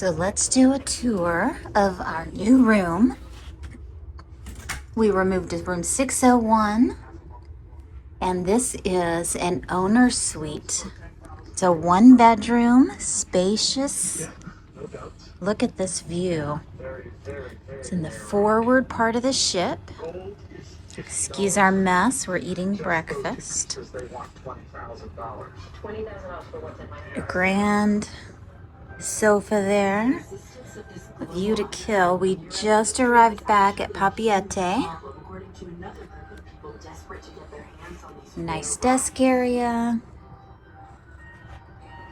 So let's do a tour of our new room. We were moved to room 601, and this is an owner suite. It's a one bedroom, spacious. Look at this view. It's in the forward part of the ship. Excuse our mess, we're eating breakfast. A grand sofa there. A view to kill. We just arrived back at Papeete. Nice desk area.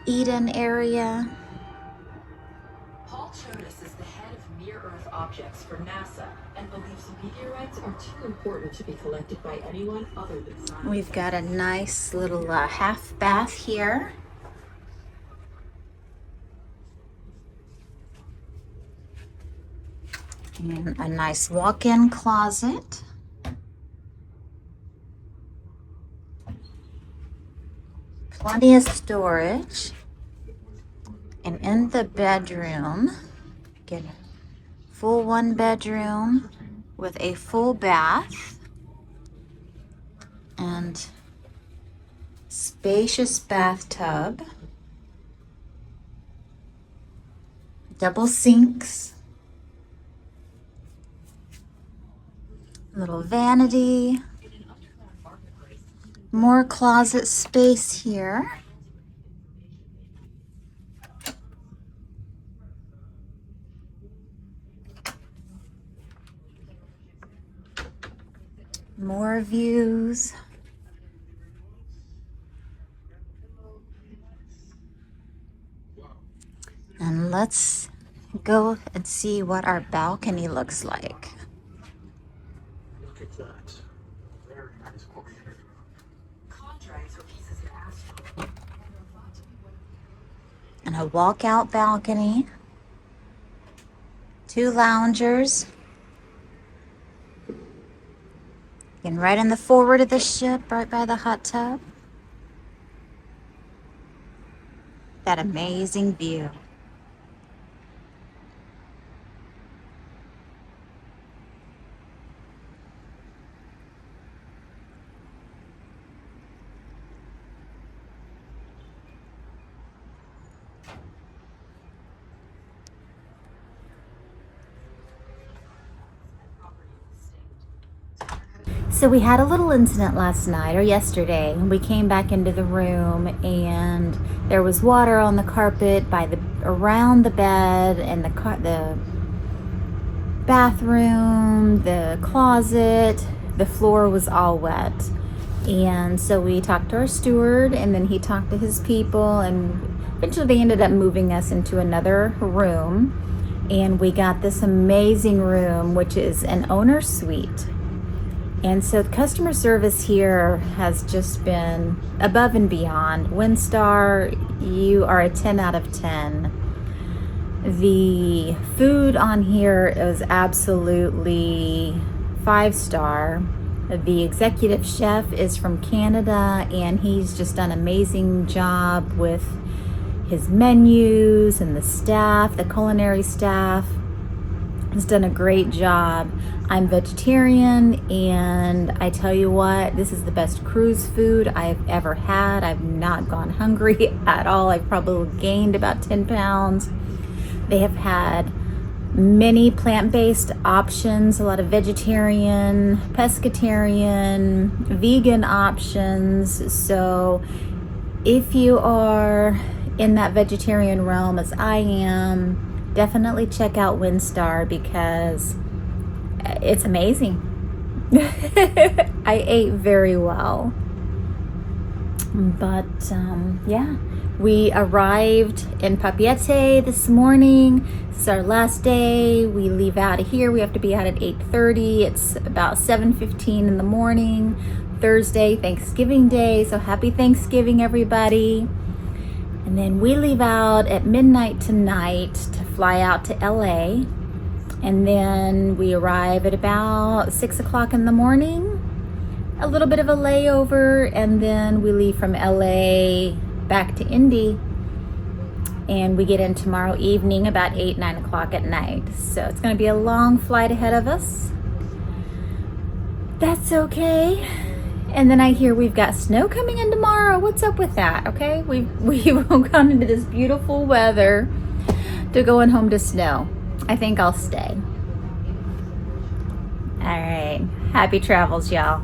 Eat-in area. Paul Jonas is the head of near-Earth objects for NASA and believes meteorites are too important to be collected by anyone other than scientists. We've got a nice little half bath here. And a nice walk-in closet. Plenty of storage. And in the bedroom, get a full one bedroom with a full bath and spacious bathtub, double sinks, little vanity, more closet space here. More views. And let's go and see what our balcony looks like. Look at that. Very nice quality. Contracts for pieces of asphalt. And a walkout balcony. Two loungers. And right in the forward of the ship, right by the hot tub. That amazing view. So we had a little incident last night or yesterday. We came back into the room and there was water on the carpet around the bed and the bathroom, the closet. The floor was all wet. And so we talked to our steward and then he talked to his people and eventually they ended up moving us into another room. And we got this amazing room, which is an owner suite. And so the customer service here has just been above and beyond. Windstar, you are a 10 out of 10. The food on here is absolutely 5-star. The executive chef is from Canada and he's just done an amazing job with his menus, and the staff, the culinary staff has done a great job. I'm vegetarian and I tell you what, this is the best cruise food I've ever had. I've not gone hungry at all. I've probably gained about 10 pounds. They have had many plant-based options, a lot of vegetarian, pescatarian, vegan options. So if you are in that vegetarian realm as I am, definitely check out Windstar because it's amazing. I ate very well. But yeah, we arrived in Papeete this morning. This is our last day. We leave out of here. We have to be out at 8:30. It's about 7:15 in the morning. Thursday, Thanksgiving Day. So happy Thanksgiving, everybody. And then we leave out at midnight tonight to fly out to LA. And then we arrive at about 6 o'clock in the morning. A little bit of a layover, and then we leave from LA back to Indy. and we get in tomorrow evening about 8, 9 o'clock at night. So it's going to be a long flight ahead of us. That's okay. And then I hear we've got snow coming in tomorrow. What's up with that? Okay, we've gone into this beautiful weather to going home to snow. I think I'll stay. All right, happy travels, y'all.